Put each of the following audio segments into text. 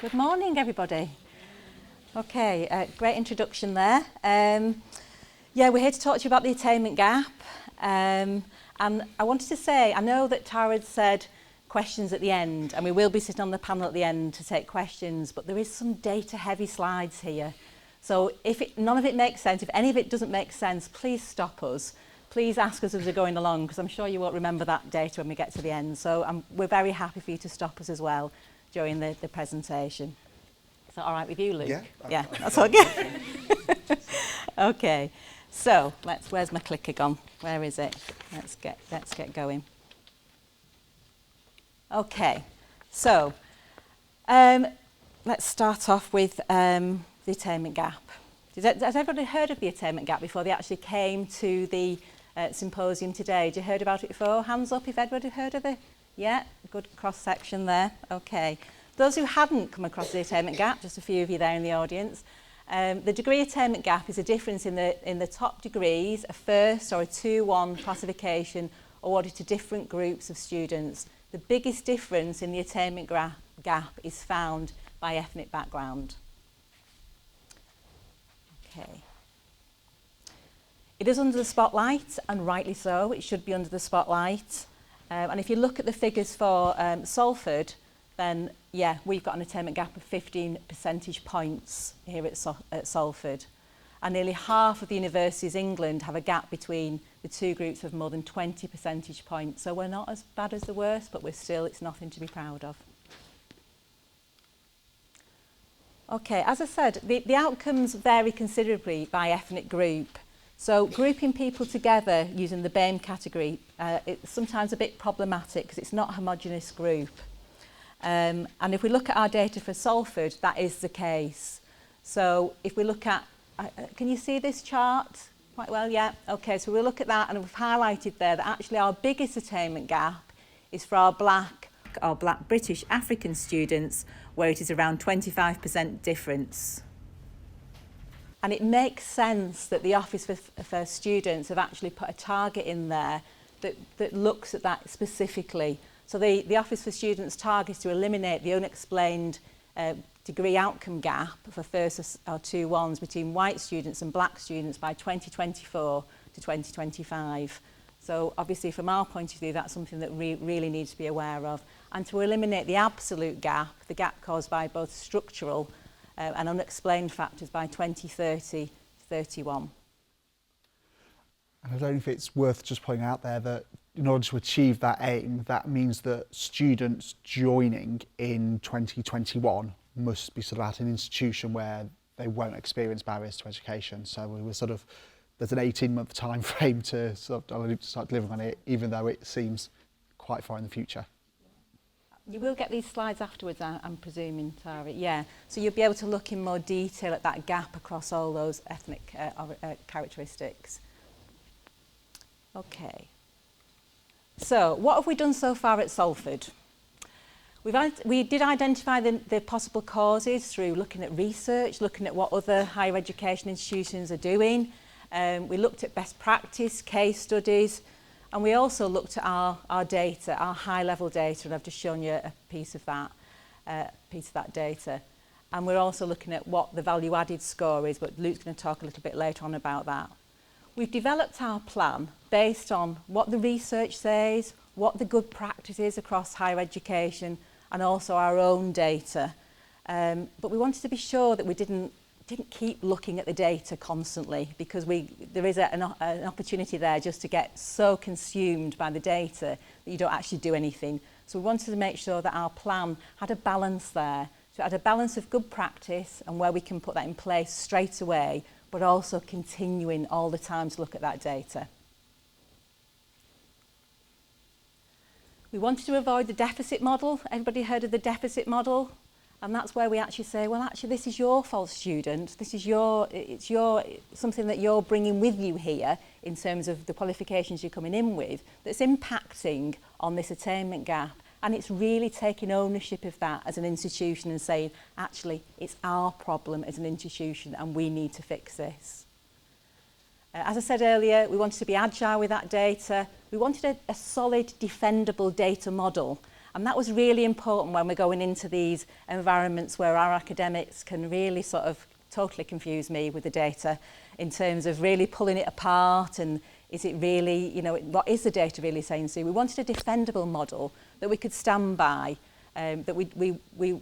Good morning, everybody. Okay, great introduction there. Yeah, we're here to talk to you about the attainment gap. And I wanted to say, I know that Tara had said questions at the end, and we will be sitting on the panel at the end to take questions, but there is some data-heavy slides here. So if none of it makes sense, if any of it doesn't make sense, please stop us. Please ask us as we're going along, because I'm sure you won't remember that data when we get to the end. So we're very happy for you to stop us as well during the presentation. Is that all right with you, Luke? Yeah, that's all good. Okay, so where's my clicker gone? Where is it? Let's get going. Okay, so let's start off with the attainment gap. Has everybody heard of the attainment gap before they actually came to the symposium today? Had you heard about it before? Hands up if everybody heard of it. Yeah, good cross-section there. Okay. Those who hadn't come across the attainment gap, just a few of you there in the audience, the degree attainment gap is a difference in the top degrees, a first or a 2-1 classification awarded to different groups of students. The biggest difference in the attainment gap is found by ethnic background. Okay. It is under the spotlight, and rightly so. It should be under the spotlight. And if you look at the figures for Salford, then yeah, we've got an attainment gap of 15 percentage points here at Salford. And nearly half of the universities in England have a gap between the two groups of more than 20 percentage points. So we're not as bad as the worst, but it's nothing to be proud of. Okay, as I said, the outcomes vary considerably by ethnic group. So grouping people together using the BAME category, it's sometimes a bit problematic because it's not a homogeneous group. And if we look at our data for Salford, that is the case. So if we look at, can you see this chart quite well? Yeah, okay, so we'll look at that, and we've highlighted there that actually our biggest attainment gap is for our Black British African students, where it is around 25% difference. And it makes sense that the Office for Students have actually put a target in there that looks at that specifically. So the Office for Students target is to eliminate the unexplained degree outcome gap for first or 2-1s between white students and black students by 2024 to 2025. So obviously from our point of view, that's something that we really need to be aware of. And to eliminate the absolute gap, the gap caused by both structural and unexplained factors by 2030 to 31. And I don't know if it's worth just pointing out there that in order to achieve that aim, that means that students joining in 2021 must be sort of at an institution where they won't experience barriers to education. So we were there's an 18-month time frame to start delivering on it, even though it seems quite far in the future. You will get these slides afterwards, I'm presuming, Tara. Yeah, so you'll be able to look in more detail at that gap across all those ethnic characteristics. Okay. So, what have we done so far at Salford? We did identify the possible causes through looking at research, looking at what other higher education institutions are doing. We looked at best practice, case studies, and we also looked at our data, our high-level data, and I've just shown you a piece of that data. And we're also looking at what the value-added score is, but Luke's going to talk a little bit later on about that. We've developed our plan based on what the research says, what the good practice is across higher education, and also our own data. But we wanted to be sure that we didn't keep looking at the data constantly, because there is an opportunity there just to get so consumed by the data that you don't actually do anything. So we wanted to make sure that our plan had a balance there. So it had a balance of good practice and where we can put that in place straight away, but also continuing all the time to look at that data. We wanted to avoid the deficit model. Everybody heard of the deficit model? And that's where we actually say, well, actually, this is your fault, student. This is something that you're bringing with you here in terms of the qualifications you're coming in with that's impacting on this attainment gap. And it's really taking ownership of that as an institution and saying, actually, it's our problem as an institution and we need to fix this. As I said earlier, we wanted to be agile with that data. We wanted a solid, defendable data model. And that was really important when we're going into these environments where our academics can really sort of totally confuse me with the data in terms of really pulling it apart and is it really, you know, what is the data really saying? So we wanted a defendable model that we could stand by, that we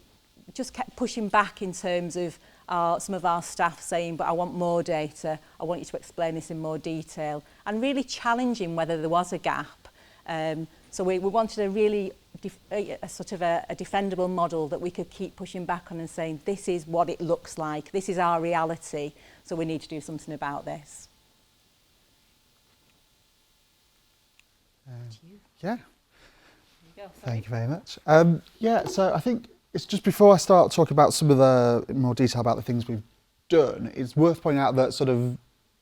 just kept pushing back in terms of some of our staff saying, but I want more data, I want you to explain this in more detail, and really challenging whether there was a gap. So we wanted a really a sort of a defendable model that we could keep pushing back on and saying, this is what it looks like, this is our reality, so we need to do something about this. Yeah. Thank you very much. Yeah, so I think it's just before I start talking about some of the in more detail about the things we've done, it's worth pointing out that sort of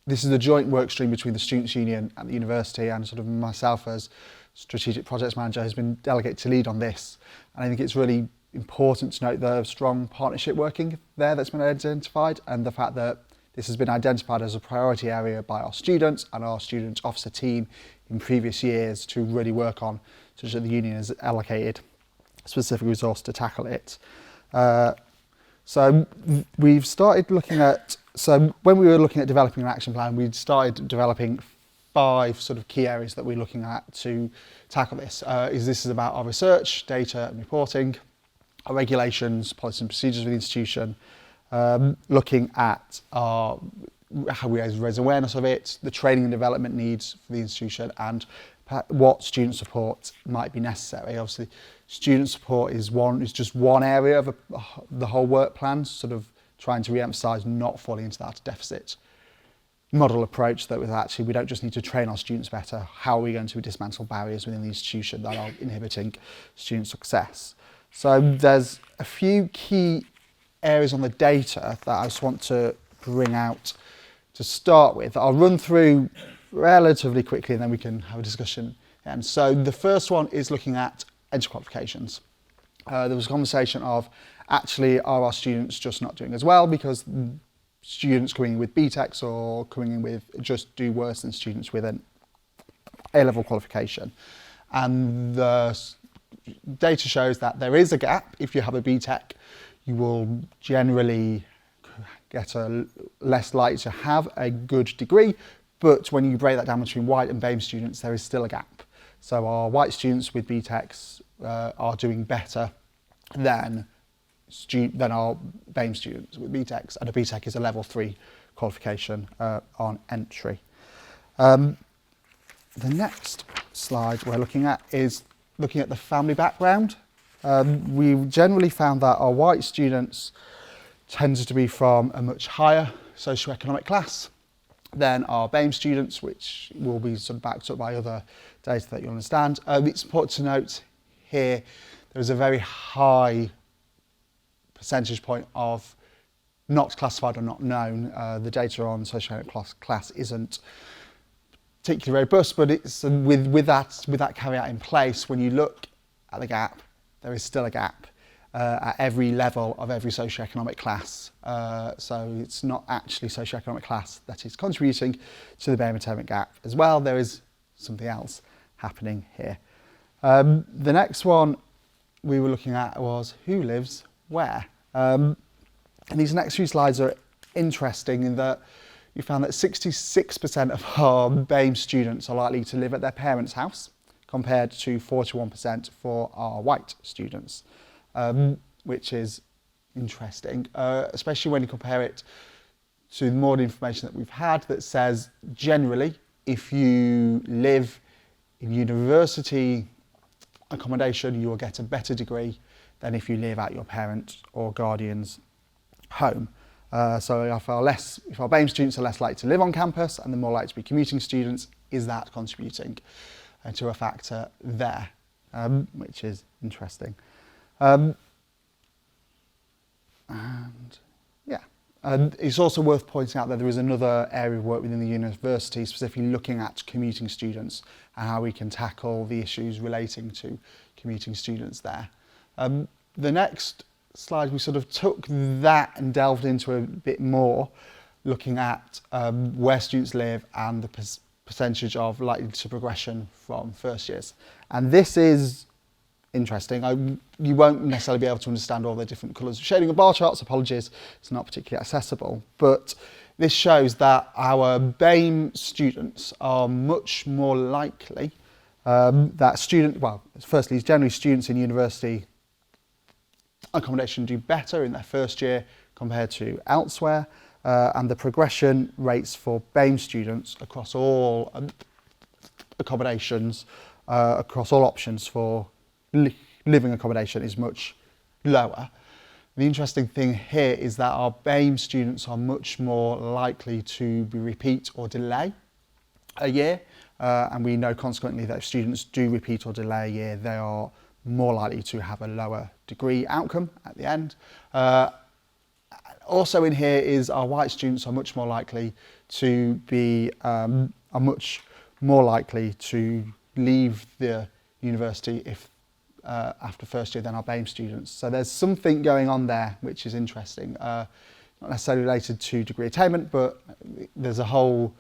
this is a joint work stream between the Students' Union and the university, and sort of myself as Strategic Projects Manager has been delegated to lead on this. And I think it's really important to note the strong partnership working there that's been identified, and the fact that this has been identified as a priority area by our students and our student officer team in previous years to really work on, such that the union has allocated specific resource to tackle it. So we've started looking at, so when we were looking at developing an action plan, we'd started developing 5 sort of key areas that we're looking at to tackle this. This is about our research, data and reporting, our regulations, policies and procedures of the institution, looking at how we raise awareness of it, the training and development needs for the institution, and what student support might be necessary. Obviously, student support is just one area of the whole work plan, sort of trying to re-emphasise not falling into that deficit model approach that was actually, we don't just need to train our students better, how are we going to dismantle barriers within the institution that are inhibiting student success? So there's a few key areas on the data that I just want to bring out to start with. I'll run through relatively quickly and then we can have a discussion. And so the first one is looking at entry qualifications. There was a conversation of, actually, are our students just not doing as well because students coming in with BTECs or coming in with just do worse than students with an A-level qualification? And the data shows that there is a gap. If you have a BTEC, you will generally get less likely to have a good degree, but when you break that down between white and BAME students, there is still a gap. So our white students with BTECs are doing better than our BAME students with BTECs, and a BTEC is a level 3 qualification on entry. The next slide we're looking at is looking at the family background. We generally found that our white students tended to be from a much higher socioeconomic class than our BAME students, which will be sort of backed up by other data that you understand. It's important to note here there is a very high percentage point of not classified or not known. The data on socioeconomic class isn't particularly robust, but it's with that caveat in place, when you look at the gap, there is still a gap at every level of every socioeconomic class. So it's not actually socioeconomic class that is contributing to the BAME attainment gap as well. There is something else happening here. The next one we were looking at was who lives where. And these next few slides are interesting in that you found that 66% of our BAME students are likely to live at their parents' house, compared to 41% for our white students, which is interesting, especially when you compare it to more information that we've had that says generally if you live in university accommodation you will get a better degree than if you live at your parent or guardian's home. So if our BAME students are less likely to live on campus and they're more likely to be commuting students, is that contributing to a factor there, which is interesting. And yeah, And it's also worth pointing out that there is another area of work within the university specifically looking at commuting students and how we can tackle the issues relating to commuting students there. The next slide, we sort of took that and delved into a bit more, looking at where students live and the percentage of likely to progression from first years. And this is interesting. You won't necessarily be able to understand all the different colours of shading of bar charts, apologies, it's not particularly accessible, but this shows that our BAME students are much more likely firstly, generally students in university accommodation do better in their first year compared to elsewhere, and the progression rates for BAME students across all accommodations, across all options for living accommodation is much lower. The interesting thing here is that our BAME students are much more likely to be repeat or delay a year, and we know consequently that if students do repeat or delay a year, they are more likely to have a lower degree outcome at the end. Also in here is our white students are much more likely to be leave the university if after first year than our BAME students. So there's something going on there which is interesting, not necessarily related to degree attainment, but there's a whole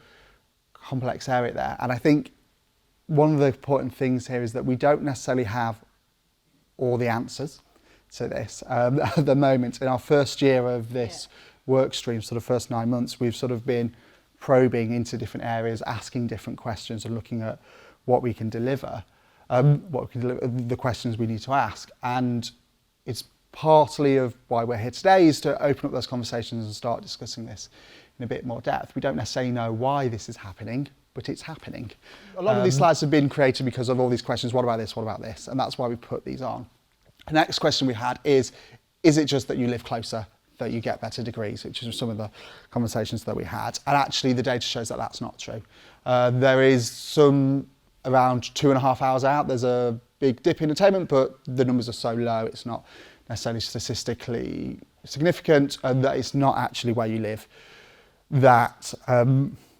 complex area there. And I think one of the important things here is that we don't necessarily have all the answers to this. At the moment, in our first year of this work stream, sort of first 9 months, we've sort of been probing into different areas, asking different questions and looking at what we can deliver, the questions we need to ask. And it's partly of why we're here today is to open up those conversations and start discussing this in a bit more depth. We don't necessarily know why this is happening, but it's happening. A lot of these slides have been created because of all these questions, what about this, what about this? And that's why we put these on. The next question we had is it just that you live closer that you get better degrees, which is some of the conversations that we had. And actually the data shows that that's not true. There is some around 2.5 hours out, there's a big dip in attainment, but the numbers are so low, it's not necessarily statistically significant, and that it's not actually where you live, that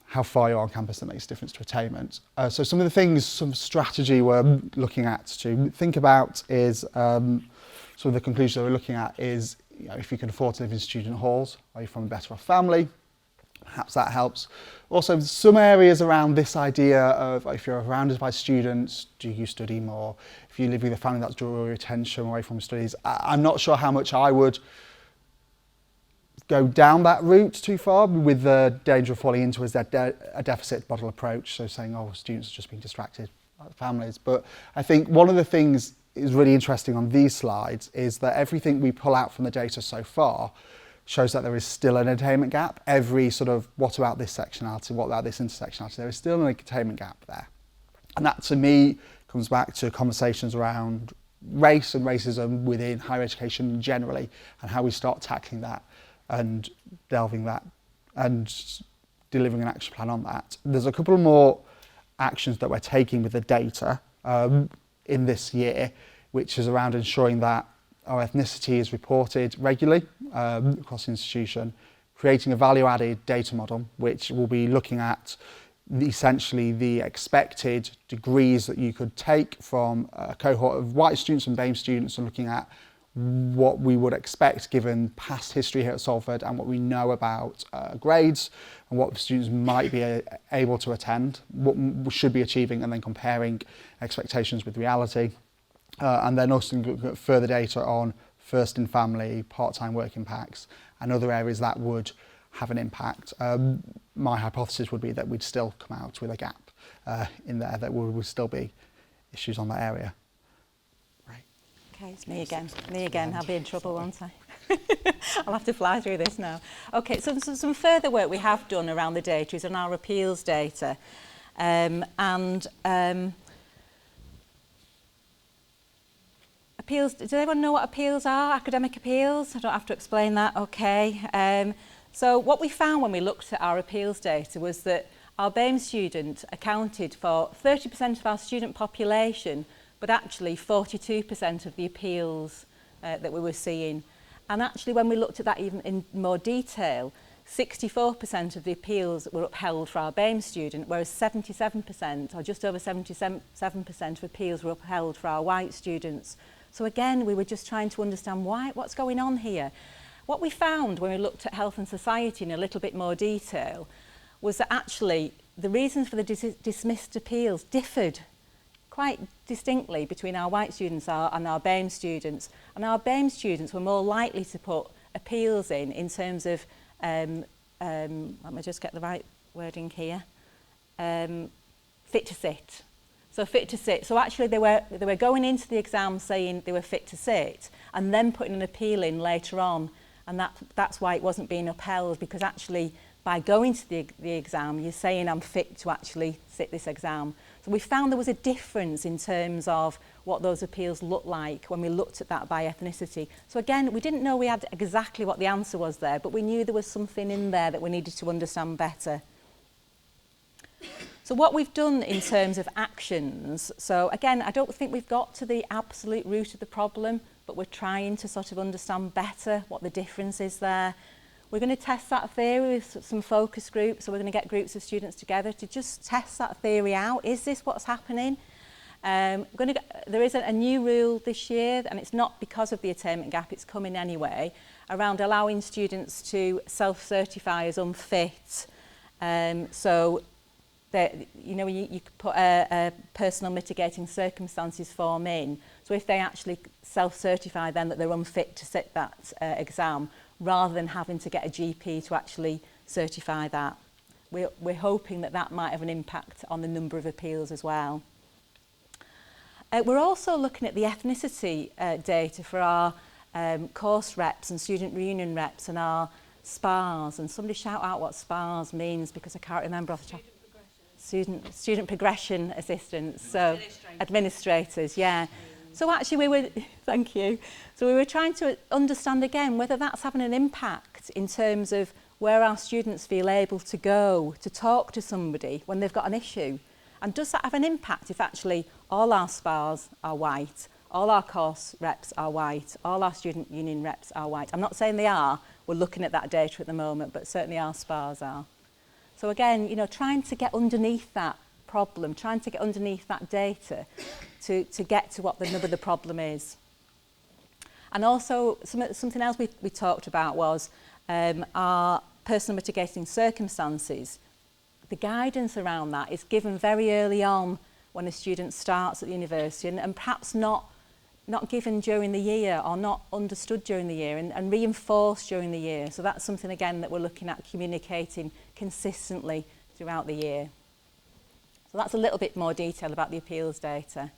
how far you are on campus that makes a difference to attainment. So some of the things, some strategy we're looking at to think about is, some of the conclusions that we're looking at is, if you can afford to live in student halls, are you from a better off family? Perhaps that helps. Also, some areas around this idea of if you're surrounded by students, do you study more? If you live with a family that's draw your attention away from studies, I'm not sure how much I would go down that route too far, with the danger of falling into a deficit model approach, so saying, oh, students are just being distracted by families. But I think one of the things is really interesting on these slides is that everything we pull out from the data so far shows that there is still an attainment gap. Every sort of, what about this sectionality, what about this intersectionality, there is still an attainment gap there. And that to me comes back to conversations around race and racism within higher education generally, and how we start tackling that and delving that and delivering an action plan on that. There's a couple more actions that we're taking with the data in this year, which is around ensuring that our ethnicity is reported regularly across the institution, creating a value-added data model, which will be looking at essentially the expected degrees that you could take from a cohort of white students and BAME students, and looking at what we would expect given past history here at Salford and what we know about grades and what students might be able to attend, what we should be achieving, and then comparing expectations with reality. And then also looking at further data on first in family, part-time work impacts, and other areas that would have an impact. My hypothesis would be that we'd still come out with a gap in there, that would still be issues on that area. Right. Okay, it's me again. I'll be in trouble, won't I? I'll have to fly through this now. Okay, so some further work we have done around the data is on our appeals data. Appeals, does anyone know what appeals are? Academic appeals? I don't have to explain that, okay. So what we found when we looked at our appeals data was that our BAME student accounted for 30% of our student population, but actually 42% of the appeals that we were seeing. And actually, when we looked at that even in more detail, 64% of the appeals were upheld for our BAME student, whereas 77%, or just over 77% of appeals were upheld for our white students. So again, we were just trying to understand what's going on here. What we found when we looked at health and society in a little bit more detail was that actually the reasons for the dismissed appeals differed quite distinctly between our white students and our BAME students. And our BAME students were more likely to put appeals in terms of, let me just get the right wording here, fit to sit. So fit to sit. So actually they were going into the exam saying they were fit to sit and then putting an appeal in later on. And that's why it wasn't being upheld, because actually by going to the exam, you're saying I'm fit to actually sit this exam. So we found there was a difference in terms of what those appeals looked like when we looked at that by ethnicity. So again, we didn't know we had exactly what the answer was there, but we knew there was something in there that we needed to understand better. So what we've done in terms of actions, so again, I don't think we've got to the absolute root of the problem, but we're trying to sort of understand better what the difference is there. We're going to test that theory with some focus groups, so we're going to get groups of students together to just test that theory out. Is this what's happening? There is a new rule this year, and it's not because of the attainment gap, it's coming anyway, around allowing students to self-certify as unfit. So that, you know, you could put a personal mitigating circumstances form in. So if they actually self-certify then that they're unfit to sit that exam, rather than having to get a GP to actually certify that. We're hoping that that might have an impact on the number of appeals as well. We're also looking at the ethnicity data for our course reps and student reunion reps and our SPAs. And somebody shout out what SPAs means, because I can't remember off the top. Student progression assistants, so administrators, yeah. So actually we were, thank you. So we were trying to understand again whether that's having an impact in terms of where our students feel able to go to talk to somebody when they've got an issue. And does that have an impact if actually all our SPAs are white, all our course reps are white, all our student union reps are white? I'm not saying they are, we're looking at that data at the moment, but certainly our SPAs are. So again, you know, trying to get underneath that problem, trying to get underneath that data to get to what the nub of the problem is. And also something else we talked about was our personal mitigating circumstances. The guidance around that is given very early on when a student starts at the university, and perhaps not given during the year or not understood during the year and reinforced during the year. So that's something again that we're looking at communicating consistently throughout the year. So that's a little bit more detail about the appeals data.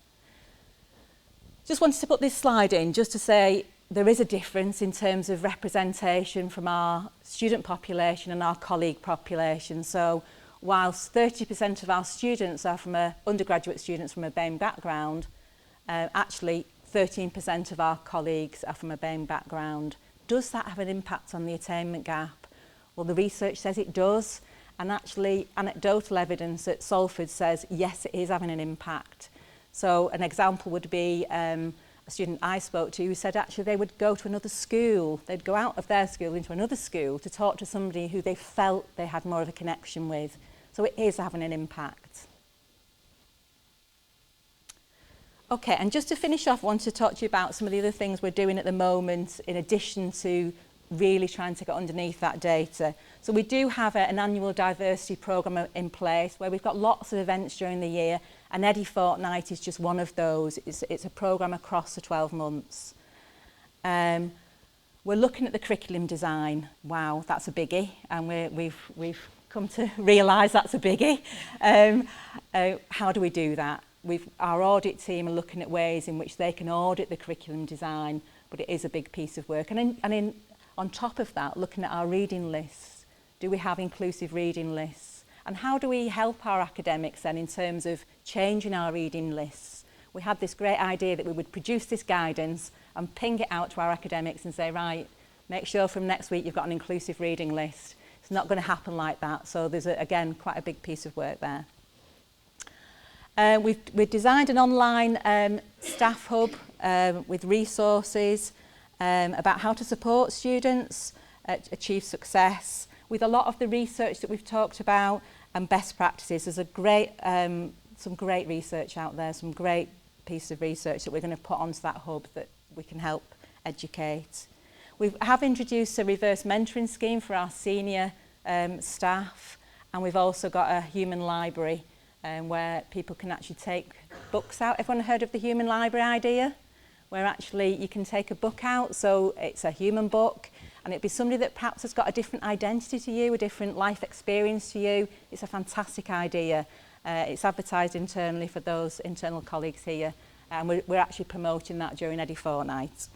Just wanted to put this slide in just to say there is a difference in terms of representation from our student population and our colleague population. So whilst 30% of our students are undergraduate students from a BAME background, actually 13% of our colleagues are from a BAME background. Does that have an impact on the attainment gap? Well, the research says it does, and actually anecdotal evidence at Salford says yes, it is having an impact. So an example would be a student I spoke to who said actually they would go to another school, they'd go out of their school into another school to talk to somebody who they felt they had more of a connection with. So it is having an impact. Okay, and just to finish off, I want to talk to you about some of the other things we're doing at the moment in addition to really trying to get underneath that data. So we do have an annual diversity programme in place where we've got lots of events during the year, and Eddie Fortnight is just one of those. It's a programme across the 12 months. We're looking at the curriculum design. Wow, that's a biggie, and we've come to realise that's a biggie. How do we do that? Our audit team are looking at ways in which they can audit the curriculum design, but it is a big piece of work. And on top of that, looking at our reading lists. Do we have inclusive reading lists? And how do we help our academics then in terms of changing our reading lists? We had this great idea that we would produce this guidance and ping it out to our academics and say, right, make sure from next week you've got an inclusive reading list. It's not going to happen like that. So there's, again, quite a big piece of work there. We've designed an online staff hub with resources. about how to support students achieve success with a lot of the research that we've talked about and best practices. There's a great, some great research out there, some great pieces of research that we're going to put onto that hub that we can help educate. We have introduced a reverse mentoring scheme for our senior staff, and we've also got a human library where people can actually take books out. Everyone heard of the human library idea? Where actually you can take a book out, so it's a human book, and it'd be somebody that perhaps has got a different identity to you, a different life experience to you. It's a fantastic idea. It's advertised internally for those internal colleagues here, and we're actually promoting that during Eddie Fortnight.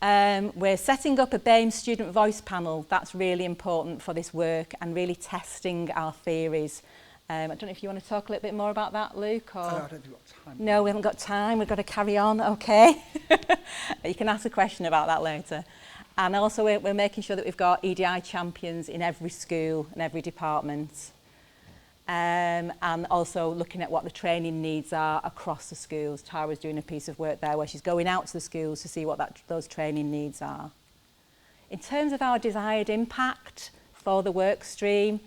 We're setting up a BAME student voice panel. That's really important for this work and really testing our theories. I don't know if you want to talk a little bit more about that, Luke? Or... I don't think we've got time. No, we haven't got time. We've got to carry on, okay? You can ask a question about that later. And also we're making sure that we've got EDI champions in every school and every department. And also looking at what the training needs are across the schools. Tara's doing a piece of work there where she's going out to the schools to see what those training needs are. In terms of our desired impact for the work stream,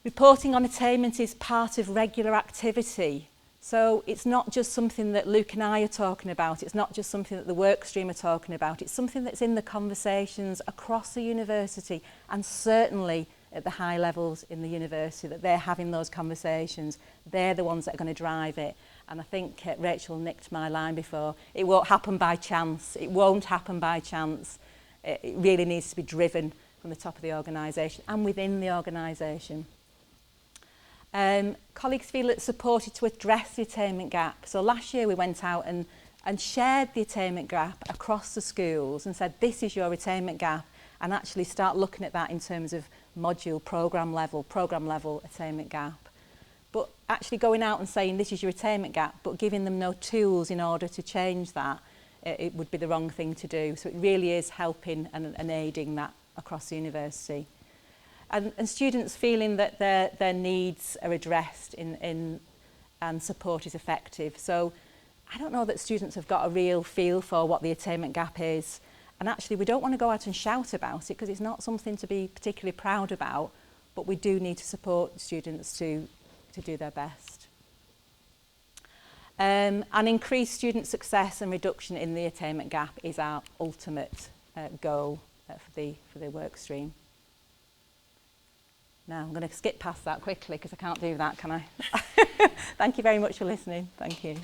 reporting on attainment is part of regular activity. So it's not just something that Luke and I are talking about. It's not just something that the work stream are talking about. It's something that's in the conversations across the university and certainly at the high levels in the university, that they're having those conversations. They're the ones that are going to drive it. And I think Rachel nicked my line before. It won't happen by chance. It won't happen by chance. It really needs to be driven from the top of the organisation and within the organisation. Colleagues feel it's supported to address the attainment gap. So last year we went out and shared the attainment gap across the schools and said, this is your attainment gap, and actually start looking at that in terms of module, programme level attainment gap. But actually going out and saying this is your attainment gap, but giving them no tools in order to change that, it would be the wrong thing to do. So it really is helping and aiding that across the university. And students feeling that their needs are addressed and support is effective. So I don't know that students have got a real feel for what the attainment gap is. And actually we don't want to go out and shout about it because it's not something to be particularly proud about, but we do need to support students to do their best. And increased student success and reduction in the attainment gap is our ultimate goal for the work stream. Now, I'm going to skip past that quickly because I can't do that, can I? Thank you very much for listening. Thank you.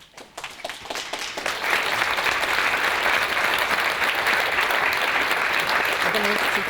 I'm going to